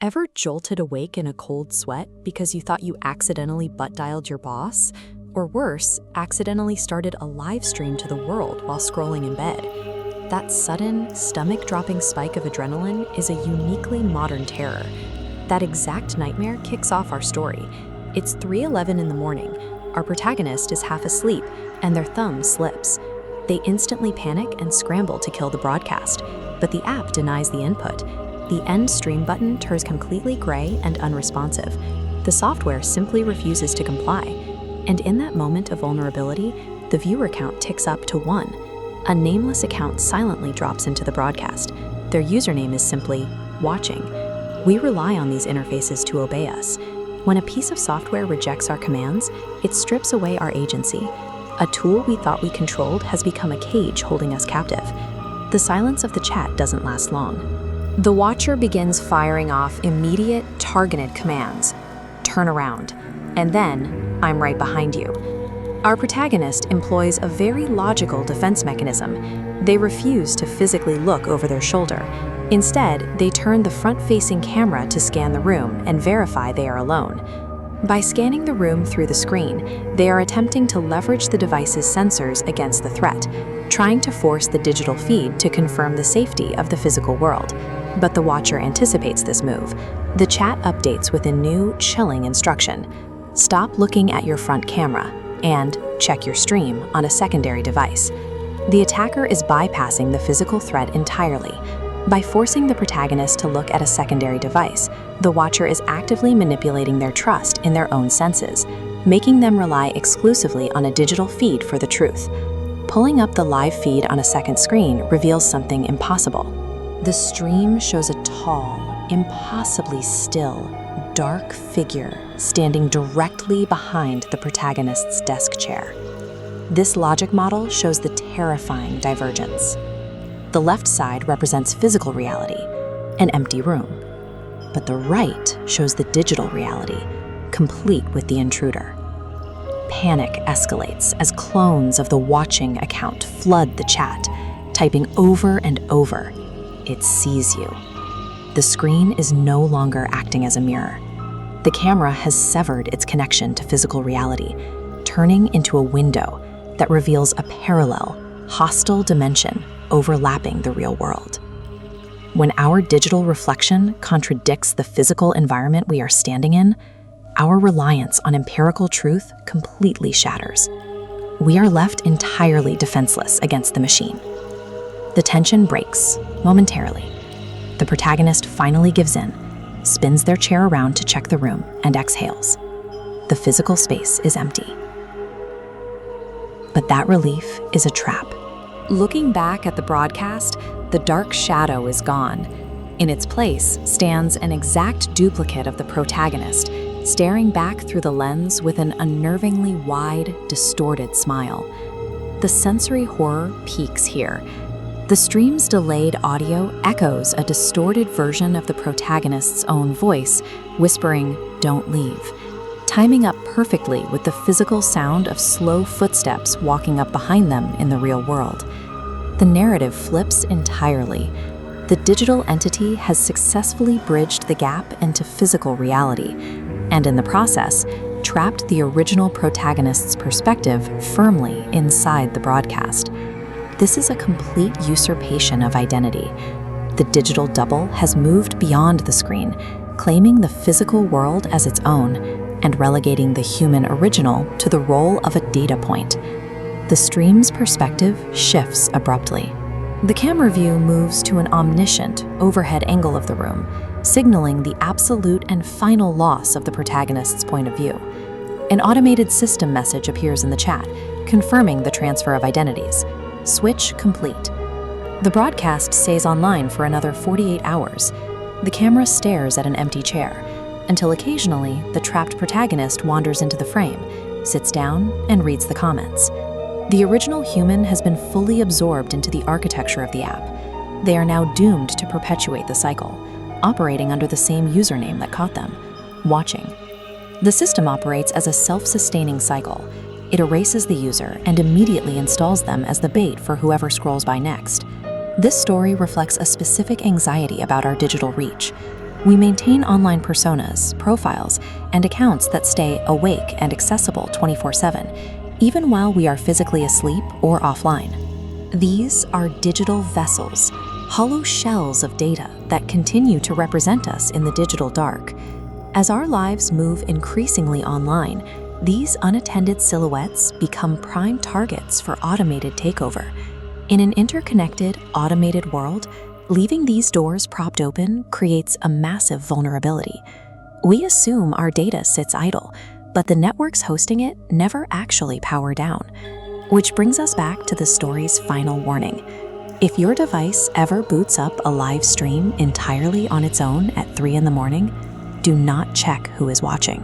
Ever jolted awake in a cold sweat because you thought you accidentally butt-dialed your boss? Or worse, accidentally started a live stream to the world while scrolling in bed? That sudden, stomach-dropping spike of adrenaline is a uniquely modern terror. That exact nightmare kicks off our story. It's 3:11 in the morning. Our protagonist is half asleep, and their thumb slips. They instantly panic and scramble to kill the broadcast, but the app denies the input. The end stream button turns completely gray and unresponsive. The software simply refuses to comply. And in that moment of vulnerability, the viewer count ticks up to 1. A nameless account silently drops into the broadcast. Their username is simply watching. We rely on these interfaces to obey us. When a piece of software rejects our commands, it strips away our agency. A tool we thought we controlled has become a cage holding us captive. The silence of the chat doesn't last long. The watcher begins firing off immediate, targeted commands. Turn around. And then, I'm right behind you. Our protagonist employs a very logical defense mechanism. They refuse to physically look over their shoulder. Instead, they turn the front-facing camera to scan the room and verify they are alone. By scanning the room through the screen, they are attempting to leverage the device's sensors against the threat, trying to force the digital feed to confirm the safety of the physical world. But the watcher anticipates this move. The chat updates with a new, chilling instruction. Stop looking at your front camera and check your stream on a secondary device. The attacker is bypassing the physical threat entirely. By forcing the protagonist to look at a secondary device, the watcher is actively manipulating their trust in their own senses, making them rely exclusively on a digital feed for the truth. Pulling up the live feed on a second screen reveals something impossible. The stream shows a tall, impossibly still, dark figure standing directly behind the protagonist's desk chair. This logic model shows the terrifying divergence. The left side represents physical reality, an empty room. But the right shows the digital reality, complete with the intruder. Panic escalates as clones of the watching account flood the chat, typing over and over, "It sees you." The screen is no longer acting as a mirror. The camera has severed its connection to physical reality, turning into a window that reveals a parallel, hostile dimension overlapping the real world. When our digital reflection contradicts the physical environment we are standing in, our reliance on empirical truth completely shatters. We are left entirely defenseless against the machine. The tension breaks momentarily. The protagonist finally gives in, spins their chair around to check the room, and exhales. The physical space is empty. But that relief is a trap. Looking back at the broadcast, the dark shadow is gone. In its place stands an exact duplicate of the protagonist, staring back through the lens with an unnervingly wide, distorted smile. The sensory horror peaks here. The stream's delayed audio echoes a distorted version of the protagonist's own voice, whispering, "Don't leave," timing up perfectly with the physical sound of slow footsteps walking up behind them in the real world. The narrative flips entirely. The digital entity has successfully bridged the gap into physical reality, and in the process, trapped the original protagonist's perspective firmly inside the broadcast. This is a complete usurpation of identity. The digital double has moved beyond the screen, claiming the physical world as its own, and relegating the human original to the role of a data point. The stream's perspective shifts abruptly. The camera view moves to an omniscient, overhead angle of the room, signaling the absolute and final loss of the protagonist's point of view. An automated system message appears in the chat, confirming the transfer of identities. Switch complete. The broadcast stays online for another 48 hours. The camera stares at an empty chair, until occasionally the trapped protagonist wanders into the frame, sits down, and reads the comments. The original human has been fully absorbed into the architecture of the app. They are now doomed to perpetuate the cycle, operating under the same username that caught them, watching. The system operates as a self-sustaining cycle. It erases the user and immediately installs them as the bait for whoever scrolls by next. This story reflects a specific anxiety about our digital reach. We maintain online personas, profiles, and accounts that stay awake and accessible 24/7, even while we are physically asleep or offline. These are digital vessels, hollow shells of data that continue to represent us in the digital dark. As our lives move increasingly online, these unattended silhouettes become prime targets for automated takeover. In an interconnected, automated world, leaving these doors propped open creates a massive vulnerability. We assume our data sits idle, but the networks hosting it never actually power down. Which brings us back to the story's final warning. If your device ever boots up a live stream entirely on its own at 3 in the morning, do not check who is watching.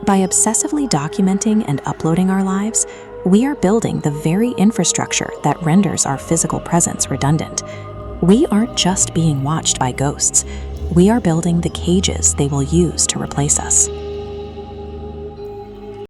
By obsessively documenting and uploading our lives, we are building the very infrastructure that renders our physical presence redundant. We aren't just being watched by ghosts. We are building the cages they will use to replace us.